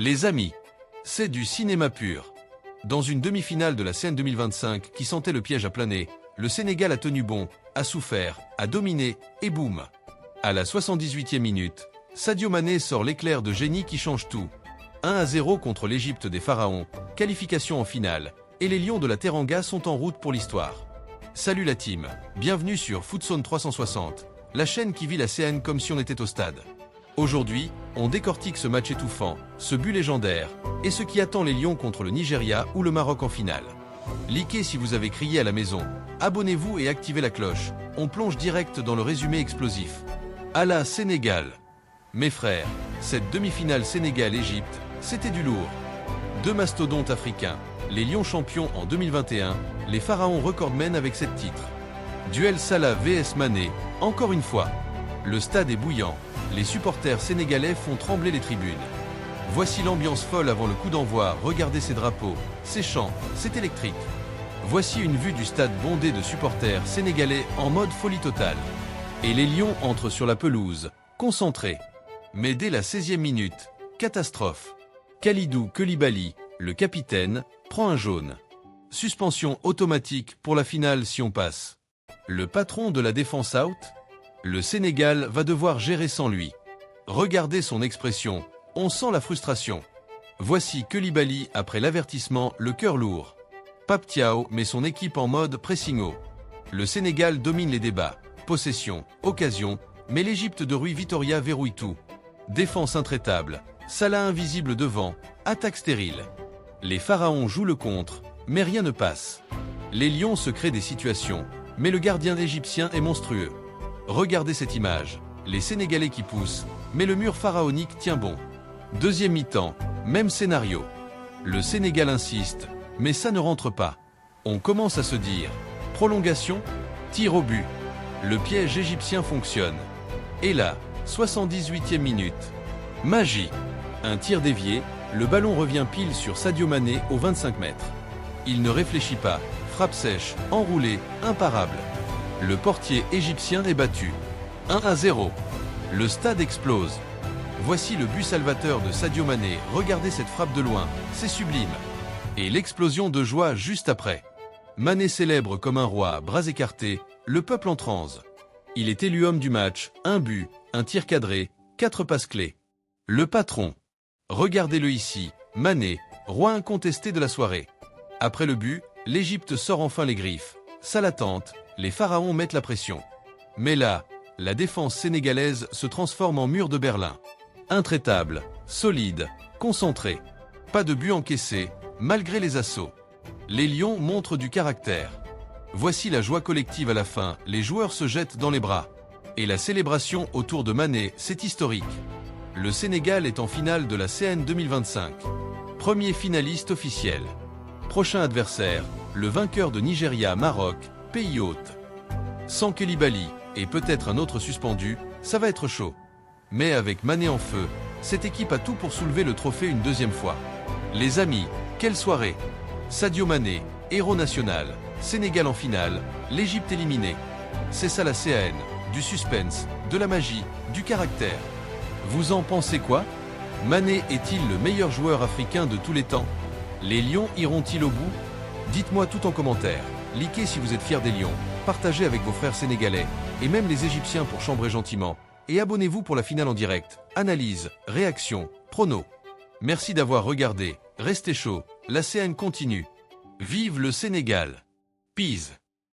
Les amis, c'est du cinéma pur. Dans une demi-finale de la CAN 2025 qui sentait le piège à planer, le Sénégal a tenu bon, a souffert, a dominé, et boum. À la 78e minute, Sadio Mané sort l'éclair de génie qui change tout. 1-0 contre l'Égypte des Pharaons, qualification en finale, et les Lions de la Teranga sont en route pour l'histoire. Salut la team, bienvenue sur Footzone 360, la chaîne qui vit la CAN comme si on était au stade. Aujourd'hui, on décortique ce match étouffant, ce but légendaire, et ce qui attend les Lions contre le Nigeria ou le Maroc en finale. Likez si vous avez crié à la maison, abonnez-vous et activez la cloche, on plonge direct dans le résumé explosif. À la Sénégal. Mes frères, cette demi-finale Sénégal-Égypte, c'était du lourd. Deux mastodontes africains, les Lions champions en 2021, les Pharaons recordmen avec 7 titres. Duel Salah vs Mané, encore une fois. Le stade est bouillant, les supporters sénégalais font trembler les tribunes. Voici l'ambiance folle avant le coup d'envoi, regardez ces drapeaux, ces chants, c'est électrique. Voici une vue du stade bondé de supporters sénégalais en mode folie totale. Et les Lions entrent sur la pelouse, concentrés. Mais dès la 16e minute, catastrophe. Kalidou Koulibaly, le capitaine, prend un jaune. Suspension automatique pour la finale si on passe. Le patron de la défense out, le Sénégal va devoir gérer sans lui. Regardez son expression, on sent la frustration. Voici Koulibaly après l'avertissement, le cœur lourd. Pape Thiaw met son équipe en mode pressing haut. Le Sénégal domine les débats, possession, occasion, mais l'Égypte de Rui Vitoria verrouille tout. Défense intraitable, Salah invisible devant, attaque stérile. Les Pharaons jouent le contre, mais rien ne passe. Les Lions se créent des situations, mais le gardien égyptien est monstrueux. Regardez cette image, les Sénégalais qui poussent, mais le mur pharaonique tient bon. Deuxième mi-temps, même scénario. Le Sénégal insiste, mais ça ne rentre pas. On commence à se dire, prolongation, tir au but. Le piège égyptien fonctionne. Et là, 78e minute. Magie. Un tir dévié, le ballon revient pile sur Sadio Mané aux 25 mètres. Il ne réfléchit pas, frappe sèche, enroulée, imparable. Le portier égyptien est battu. 1-0. Le stade explose. Voici le but salvateur de Sadio Mané, regardez cette frappe de loin, c'est sublime. Et l'explosion de joie juste après. Mané célèbre comme un roi, bras écartés, le peuple en transe. Il est élu homme du match, un but, un tir cadré, 4 passes clés. Le patron. Regardez-le ici, Mané, roi incontesté de la soirée. Après le but, l'Égypte sort enfin les griffes. Ça l'attente, les Pharaons mettent la pression. Mais là, la défense sénégalaise se transforme en mur de Berlin. Intraitable, solide, concentré. Pas de but encaissé, malgré les assauts. Les Lions montrent du caractère. Voici la joie collective à la fin, les joueurs se jettent dans les bras. Et la célébration autour de Mané, c'est historique. Le Sénégal est en finale de la CAN 2025. Premier finaliste officiel. Prochain adversaire, le vainqueur de Nigeria-Maroc, pays hôte. Sans Koulibaly, et peut-être un autre suspendu, ça va être chaud. Mais avec Mané en feu, cette équipe a tout pour soulever le trophée une deuxième fois. Les amis, quelle soirée! Sadio Mané, héros national, Sénégal en finale, l'Égypte éliminée. C'est ça la CAN, du suspense, de la magie, du caractère. Vous en pensez quoi? Mané est-il le meilleur joueur africain de tous les temps? Les Lions iront-ils au bout? Dites-moi tout en commentaire. Likez si vous êtes fiers des Lions, partagez avec vos frères sénégalais, et même les Égyptiens pour chambrer gentiment, et abonnez-vous pour la finale en direct. Analyse, réaction, prono. Merci d'avoir regardé, restez chaud, la CAN continue. Vive le Sénégal! Peace!